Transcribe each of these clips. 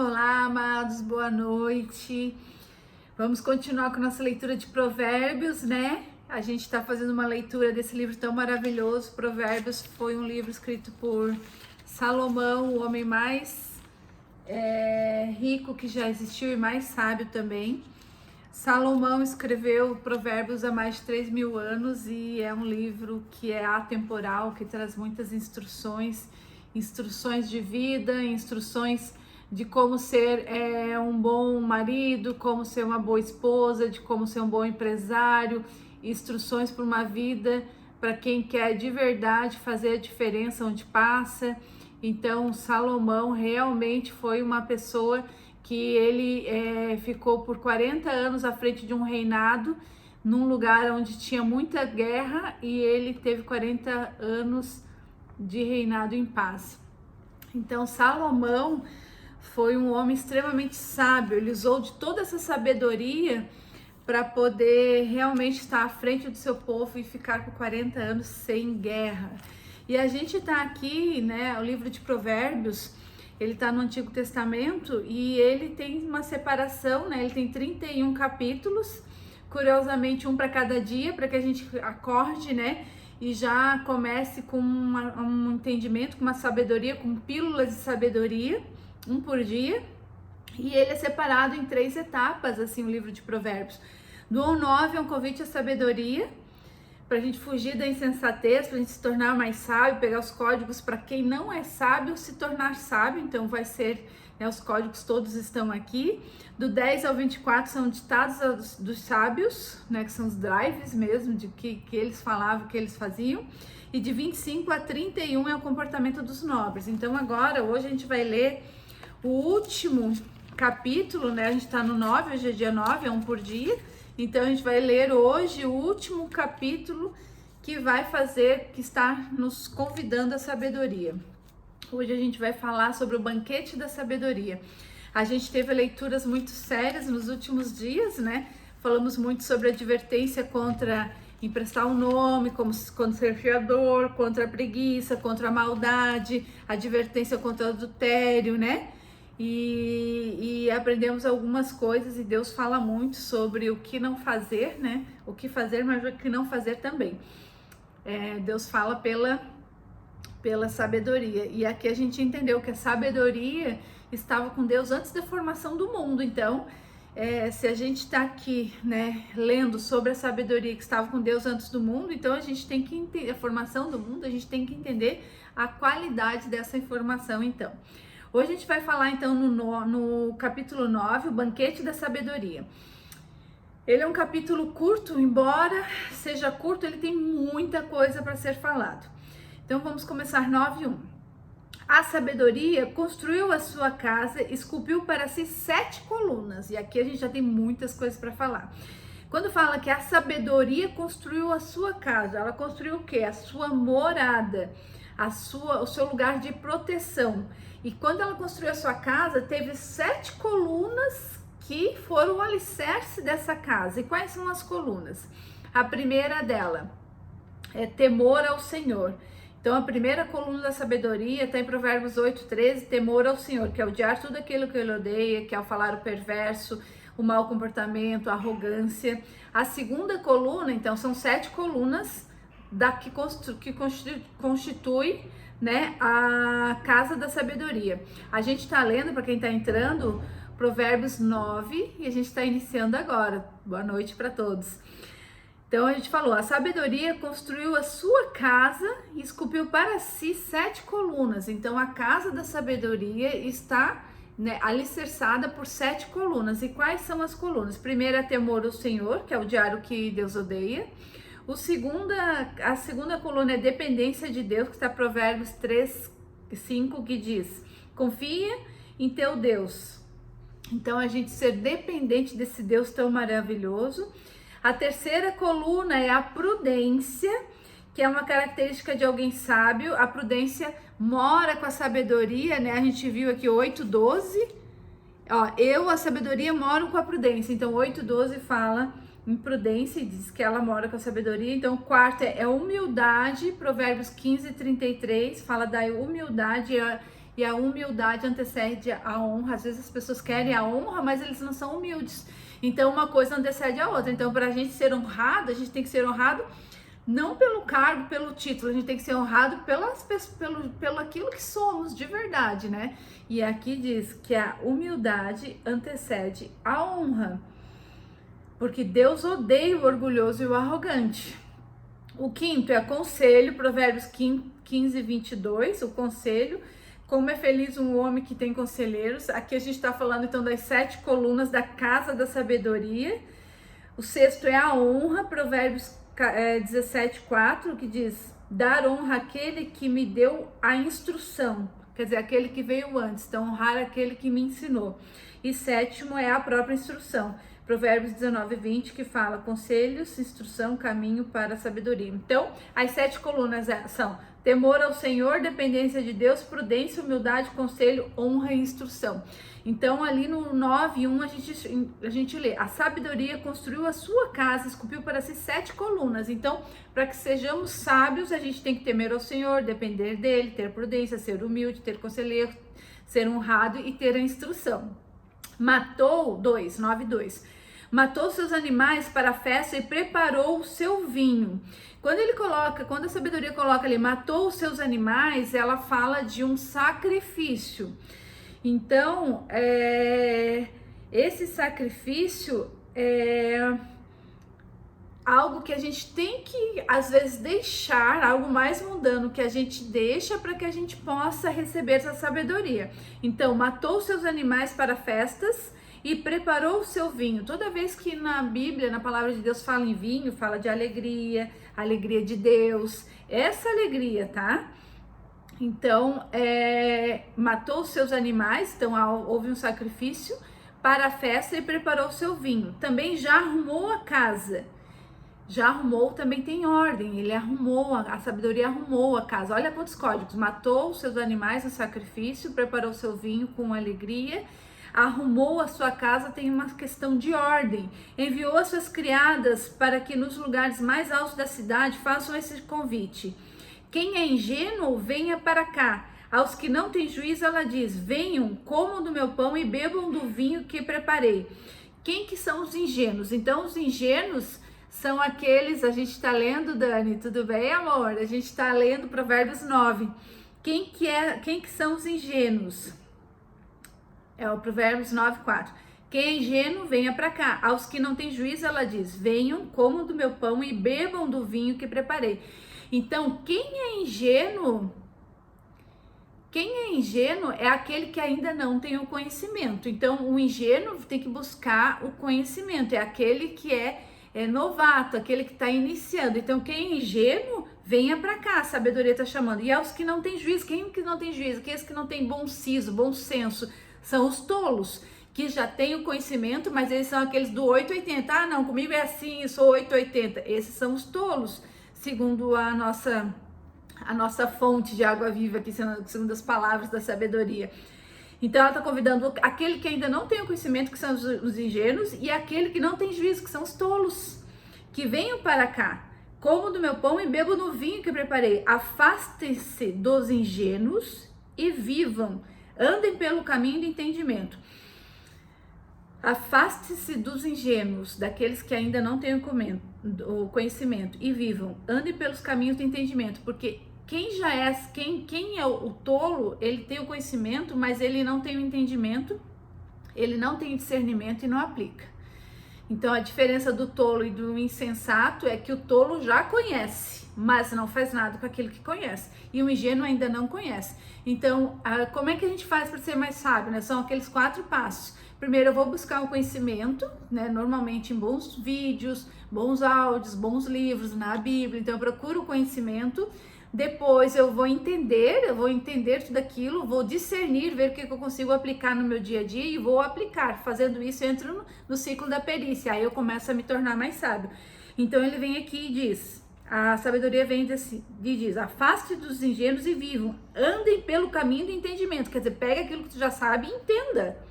Olá, amados, boa noite. Vamos continuar com nossa leitura de Provérbios, né? A gente está fazendo uma leitura desse livro tão maravilhoso. Provérbios foi um livro escrito por Salomão, o homem mais rico que já existiu e mais sábio também. Salomão escreveu Provérbios há mais de 3.000 anos e é um livro que é atemporal, que traz muitas instruções de vida, instruções de como ser um bom marido, como ser uma boa esposa, de como ser um bom empresário, instruções para uma vida para quem quer de verdade fazer a diferença onde passa. Então, Salomão realmente foi uma pessoa que ele ficou por 40 anos à frente de um reinado, num lugar onde tinha muita guerra, e ele teve 40 anos de reinado em paz. Então, Salomão foi um homem extremamente sábio, ele usou de toda essa sabedoria para poder realmente estar à frente do seu povo e ficar por 40 anos sem guerra. E a gente está aqui, né, o livro de Provérbios, ele está no Antigo Testamento e ele tem uma separação, né, ele tem 31 capítulos, curiosamente um para cada dia, para que a gente acorde, né, e já comece com um entendimento, com uma sabedoria, com pílulas de sabedoria, um por dia, e ele é separado em 3 etapas, assim, o livro de Provérbios. Do 1 ao 9 é um convite à sabedoria, para a gente fugir da insensatez, para a gente se tornar mais sábio, pegar os códigos para quem não é sábio se tornar sábio, então vai ser, né, os códigos todos estão aqui. Do 10 ao 24 são ditados dos sábios, né, que são os drives mesmo, de que eles falavam, que eles faziam. E de 25 a 31 é o comportamento dos nobres. Então agora, hoje a gente vai ler o último capítulo, né, a gente está no 9, hoje é dia 9, é um por dia. Então a gente vai ler hoje o último capítulo que vai fazer, que está nos convidando à sabedoria. Hoje a gente vai falar sobre o banquete da sabedoria. A gente teve leituras muito sérias nos últimos dias, né? Falamos muito sobre a advertência contra emprestar um nome, contra ser fiador, contra a preguiça, contra a maldade, advertência contra o adultério, né? E aprendemos algumas coisas e Deus fala muito sobre o que não fazer, né? O que fazer, mas o que não fazer também. Deus fala pela sabedoria. E aqui a gente entendeu que a sabedoria estava com Deus antes da formação do mundo. Então, se a gente está aqui, né, lendo sobre a sabedoria que estava com Deus antes do mundo, então a gente tem que entender a formação do mundo, a gente tem que entender a qualidade dessa informação, então. Hoje a gente vai falar então no capítulo 9, o banquete da sabedoria. Ele é um capítulo curto, embora seja curto, ele tem muita coisa para ser falado. Então vamos começar 9:1. A sabedoria construiu a sua casa, esculpiu para si 7 colunas. E aqui a gente já tem muitas coisas para falar. Quando fala que a sabedoria construiu a sua casa, ela construiu o quê? A sua morada, o seu lugar de proteção. E quando ela construiu a sua casa, teve 7 colunas que foram o alicerce dessa casa. E quais são as colunas? A primeira dela é temor ao Senhor. Então a primeira coluna da sabedoria está em Provérbios 8:13, temor ao Senhor, que é odiar tudo aquilo que ele odeia, que é o falar o perverso, o mau comportamento, a arrogância. A segunda coluna, então, são 7 colunas que constitui, né, a casa da sabedoria. A gente está lendo, para quem está entrando, Provérbios 9 e a gente está iniciando agora. Boa noite para todos. Então a gente falou, a sabedoria construiu a sua casa e esculpiu para si 7 colunas. Então a casa da sabedoria está, né, alicerçada por 7 colunas. E quais são as colunas? Primeiro é temor ao Senhor, que é odiar o que Deus odeia. A segunda coluna é dependência de Deus, que está em Provérbios 3:5, que diz, confia em teu Deus. Então a gente ser dependente desse Deus tão maravilhoso. A terceira coluna é a prudência, que é uma característica de alguém sábio. A prudência mora com a sabedoria, né? A gente viu aqui 8:12. A sabedoria moro com a prudência. Então 8:12 fala em prudência e diz que ela mora com a sabedoria. Então o quarto é humildade. Provérbios 15:33 fala da humildade e a humildade antecede a honra. Às vezes as pessoas querem a honra, mas eles não são humildes. Então uma coisa antecede a outra. Então, para a gente ser honrado, a gente tem que ser honrado não pelo cargo, pelo título, a gente tem que ser honrado pelo aquilo que somos de verdade, né? E aqui diz que a humildade antecede a honra, porque Deus odeia o orgulhoso e o arrogante. O quinto é conselho, Provérbios 15, 22, o conselho. Como é feliz um homem que tem conselheiros. Aqui a gente está falando então das 7 colunas da casa da sabedoria. O sexto é a honra, Provérbios 17, 4, que diz: dar honra àquele que me deu a instrução, quer dizer, aquele que veio antes, então honrar aquele que me ensinou. E sétimo é a própria instrução, Provérbios 19, 20, que fala conselhos, instrução, caminho para a sabedoria. Então, as 7 colunas são temor ao Senhor, dependência de Deus, prudência, humildade, conselho, honra e instrução. Então, ali no 9:1 a gente lê: a sabedoria construiu a sua casa, esculpiu para si 7 colunas. Então, para que sejamos sábios, a gente tem que temer ao Senhor, depender dele, ter prudência, ser humilde, ter conselheiro, ser honrado e ter a instrução. Matou, 9:2. Matou seus animais para a festa e preparou o seu vinho. Quando a sabedoria coloca ali, matou os seus animais, ela fala de um sacrifício. Então, esse sacrifício é algo que a gente tem que, às vezes, deixar, algo mais mundano que a gente deixa para que a gente possa receber essa sabedoria. Então, matou seus animais para festas e preparou o seu vinho. Toda vez que na Bíblia, na palavra de Deus, fala em vinho, fala de alegria, alegria de Deus, essa alegria, tá? Então, matou os seus animais, então houve um sacrifício para a festa e preparou o seu vinho. Também já arrumou a casa. Já arrumou, também tem ordem, ele arrumou, a sabedoria arrumou a casa. Olha quantos códigos: matou os seus animais no sacrifício, preparou o seu vinho com alegria, arrumou a sua casa, tem uma questão de ordem. Enviou as suas criadas para que nos lugares mais altos da cidade façam esse convite. Quem é ingênuo, venha para cá. Aos que não têm juízo, ela diz: venham, comam do meu pão e bebam do vinho que preparei. Quem que são os ingênuos? Então, os ingênuos são aqueles, a gente está lendo, Dani, tudo bem, amor? A gente está lendo Provérbios 9. Quem que são os ingênuos? É o Provérbios 9, 4. Quem é ingênuo, venha para cá. Aos que não têm juízo, ela diz: venham, comam do meu pão e bebam do vinho que preparei. Então, quem é ingênuo é aquele que ainda não tem o conhecimento. Então, o ingênuo tem que buscar o conhecimento, é aquele que é novato, aquele que está iniciando. Então, quem é ingênuo, venha para cá, a sabedoria está chamando. E aos que não têm juízo, quem que não tem juízo? Aqueles que não têm bom siso, bom senso, são os tolos, que já têm o conhecimento, mas eles são aqueles do 880. Ah, não, comigo é assim, eu sou 880. Esses são os tolos, segundo a nossa fonte de água viva aqui, segundo as palavras da sabedoria. Então ela está convidando aquele que ainda não tem o conhecimento, que são os ingênuos, e aquele que não tem juízo, que são os tolos, que venham para cá, comam do meu pão e bebam do vinho que preparei. Afastem-se dos ingênuos e vivam, andem pelo caminho do entendimento. Afaste-se dos ingênuos, daqueles que ainda não têm o conhecimento, e vivam, andem pelos caminhos do entendimento, porque quem é o tolo, ele tem o conhecimento, mas ele não tem o entendimento, ele não tem o discernimento e não aplica. Então a diferença do tolo e do insensato é que o tolo já conhece, mas não faz nada com aquilo que conhece, e o ingênuo ainda não conhece. Então, como é que a gente faz para ser mais sábio, né? São aqueles 4 passos. Primeiro, eu vou buscar o conhecimento, né? Normalmente em bons vídeos, bons áudios, bons livros na Bíblia. Então, eu procuro o conhecimento. Depois, eu vou entender tudo aquilo, vou discernir, ver o que eu consigo aplicar no meu dia a dia e vou aplicar. Fazendo isso, eu entro no ciclo da perícia. Aí eu começo a me tornar mais sábio. Então, ele vem aqui e diz: a sabedoria vem e diz: afaste dos ingênuos e vivam, andem pelo caminho do entendimento. Quer dizer, pega aquilo que tu já sabe e entenda.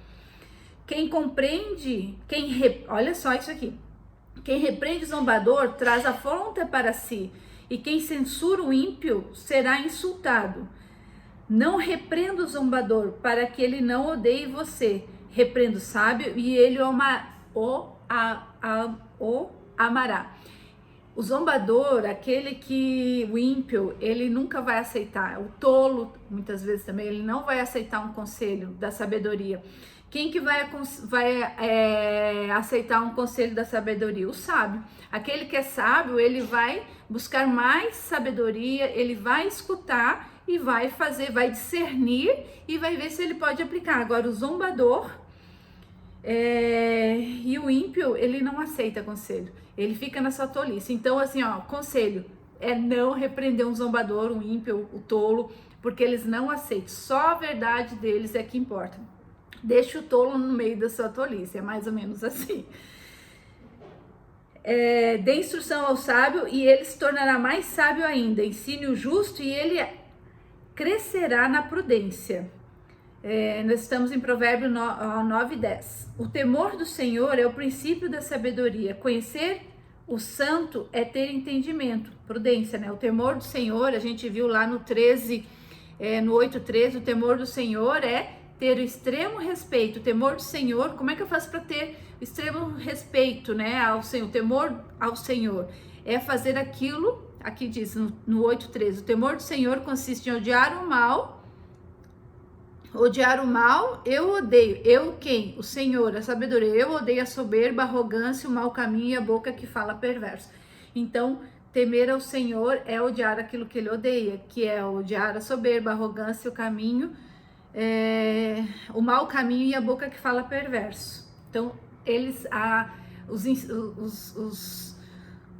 Quem compreende, olha só isso aqui: quem repreende o zombador traz afronta para si, e quem censura o ímpio será insultado. Não repreenda o zombador, para que ele não odeie você. Repreenda o sábio e ele o amará. O zombador, o ímpio, ele nunca vai aceitar. O tolo, muitas vezes também, ele não vai aceitar um conselho da sabedoria. Quem que vai aceitar um conselho da sabedoria? O sábio. Aquele que é sábio, ele vai buscar mais sabedoria, ele vai escutar e vai discernir e vai ver se ele pode aplicar. Agora, o zombador e o ímpio, ele não aceita conselho. Ele fica na sua tolice. Então, assim, conselho é não repreender um zombador, um ímpio, o tolo, porque eles não aceitam. Só a verdade deles é que importa. Deixa o tolo no meio da sua tolice, é mais ou menos assim. Dê instrução ao sábio e ele se tornará mais sábio ainda. Ensine o justo e ele crescerá na prudência. Nós estamos em Provérbio 9:10. O temor do Senhor é o princípio da sabedoria. Conhecer o santo é ter entendimento, prudência, né? O temor do Senhor, a gente viu lá no 13, no 8:13, o temor do Senhor é ter o extremo respeito. O temor do Senhor, como é que eu faço para ter o extremo respeito, né, ao Senhor? O temor ao Senhor é fazer aquilo, aqui diz no 8:13, o temor do Senhor consiste em odiar o mal. Odiar o mal, eu odeio. Eu quem? O Senhor, a sabedoria. Eu odeio a soberba, a arrogância, o mau caminho e a boca que fala perverso. Então, temer ao Senhor é odiar aquilo que ele odeia, que é odiar a soberba, a arrogância, o caminho, o mau caminho e a boca que fala perverso. Então,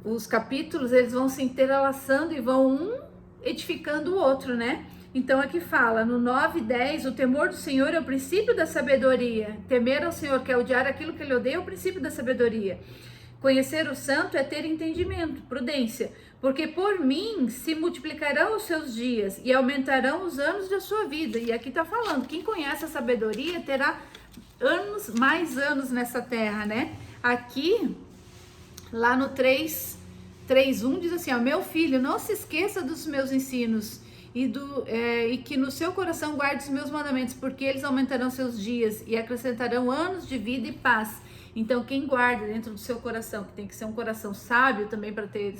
os capítulos, eles vão se interlaçando e vão um edificando o outro, né? Então aqui fala, no 9:10, o temor do Senhor é o princípio da sabedoria. Temer ao Senhor, que é odiar aquilo que ele odeia, é o princípio da sabedoria. Conhecer o santo é ter entendimento, prudência. Porque por mim se multiplicarão os seus dias e aumentarão os anos da sua vida. E aqui tá falando, quem conhece a sabedoria terá mais anos nessa terra, né? Aqui, lá no 3:1 diz assim, meu filho, não se esqueça dos meus ensinos e que no seu coração guarde os meus mandamentos, porque eles aumentarão seus dias e acrescentarão anos de vida e paz. Então, quem guarda dentro do seu coração, que tem que ser um coração sábio também para ter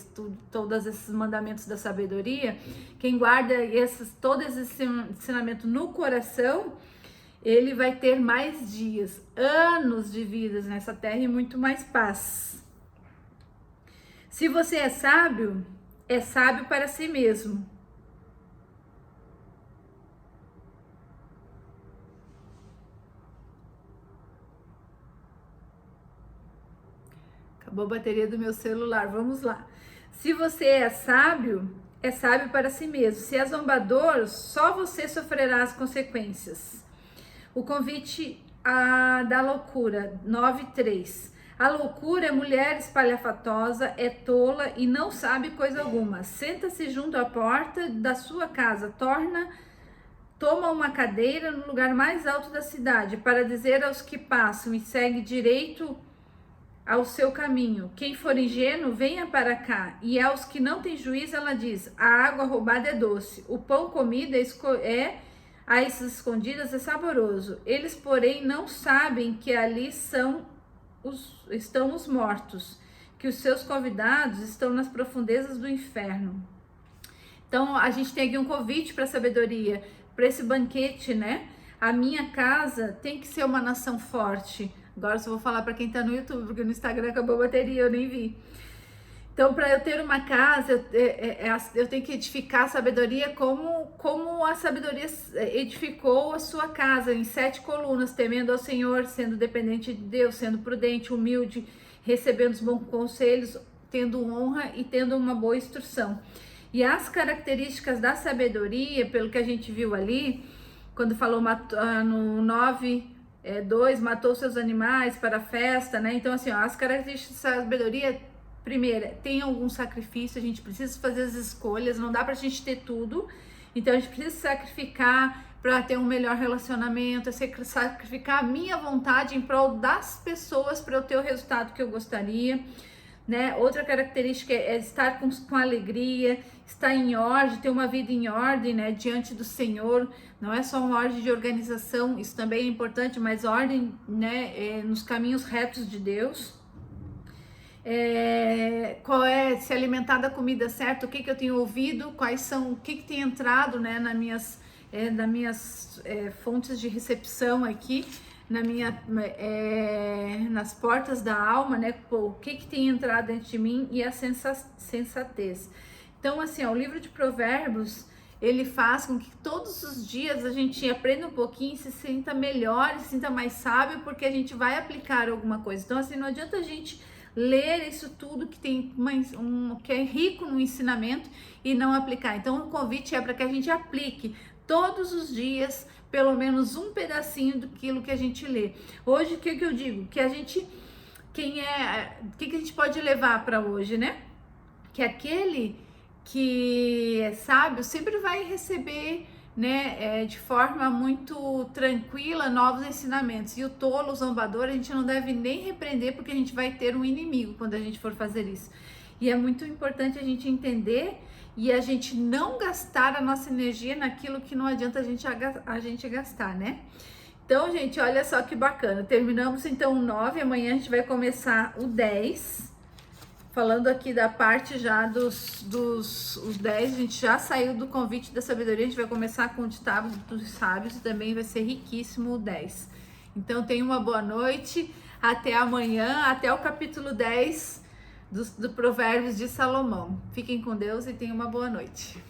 todos esses mandamentos da sabedoria, quem guarda todo esse ensinamento no coração, ele vai ter mais dias, anos de vidas nessa terra e muito mais paz. Se você é sábio para si mesmo. Acabou a bateria do meu celular, vamos lá. Se você é sábio para si mesmo. Se é zombador, só você sofrerá as consequências. O convite da loucura, 9:3. A loucura é mulher espalhafatosa, é tola e não sabe coisa alguma. Senta-se junto à porta da sua casa, toma uma cadeira no lugar mais alto da cidade, para dizer aos que passam e segue direito ao seu caminho. Quem for ingênuo, venha para cá. E aos que não têm juízo, ela diz, a água roubada é doce, o pão comido às escondidas é saboroso. Eles, porém, não sabem que ali estão os mortos, que os seus convidados estão nas profundezas do inferno. Então, a gente tem aqui um convite para a sabedoria, para esse banquete, né? A minha casa tem que ser uma nação forte. Agora eu só vou falar para quem está no YouTube, porque no Instagram acabou a bateria, eu nem vi. Então, para eu ter uma casa, eu tenho que edificar a sabedoria como a sabedoria edificou a sua casa, em 7 colunas, temendo ao Senhor, sendo dependente de Deus, sendo prudente, humilde, recebendo os bons conselhos, tendo honra e tendo uma boa instrução. E as características da sabedoria, pelo que a gente viu ali, quando falou no 9:2, matou seus animais para a festa, né? Então, assim, as características da sabedoria, primeiro, tem algum sacrifício, a gente precisa fazer as escolhas, não dá pra gente ter tudo, então a gente precisa sacrificar para ter um melhor relacionamento, sacrificar a minha vontade em prol das pessoas para eu ter o resultado que eu gostaria. né? Outra característica é estar com alegria, estar em ordem, ter uma vida em ordem, né? Diante do Senhor. Não é só uma ordem de organização, isso também é importante, mas ordem, né? Nos caminhos retos de Deus. Qual é se alimentar da comida certa, o que eu tenho ouvido, quais são, o que tem entrado, né? nas minhas fontes de recepção aqui, nas portas da alma, né? O que tem entrado dentro de mim e a sensatez. Então, assim, o livro de Provérbios, ele faz com que todos os dias a gente aprenda um pouquinho, se sinta melhor, se sinta mais sábio, porque a gente vai aplicar alguma coisa. Então, assim, não adianta a gente ler isso tudo que tem que é rico no ensinamento e não aplicar. Então, o convite é para que a gente aplique todos os dias pelo menos um pedacinho daquilo que a gente lê. Hoje, o que eu digo? Que a gente, o que a gente pode levar para hoje, né? Que aquele que é sábio sempre vai receber, né, de forma muito tranquila, novos ensinamentos. E o tolo, o zombador, a gente não deve nem repreender, porque a gente vai ter um inimigo quando a gente for fazer isso. E é muito importante a gente entender e a gente não gastar a nossa energia naquilo que não adianta a gente gastar, né? Então, gente, olha só que bacana. Terminamos então o 9, amanhã a gente vai começar o 10. Falando aqui da parte já dos 10, a gente já saiu do convite da sabedoria, a gente vai começar com o ditado dos sábios e também vai ser riquíssimo o 10. Então, tenha uma boa noite, até amanhã, até o capítulo 10 do Provérbios de Salomão. Fiquem com Deus e tenham uma boa noite.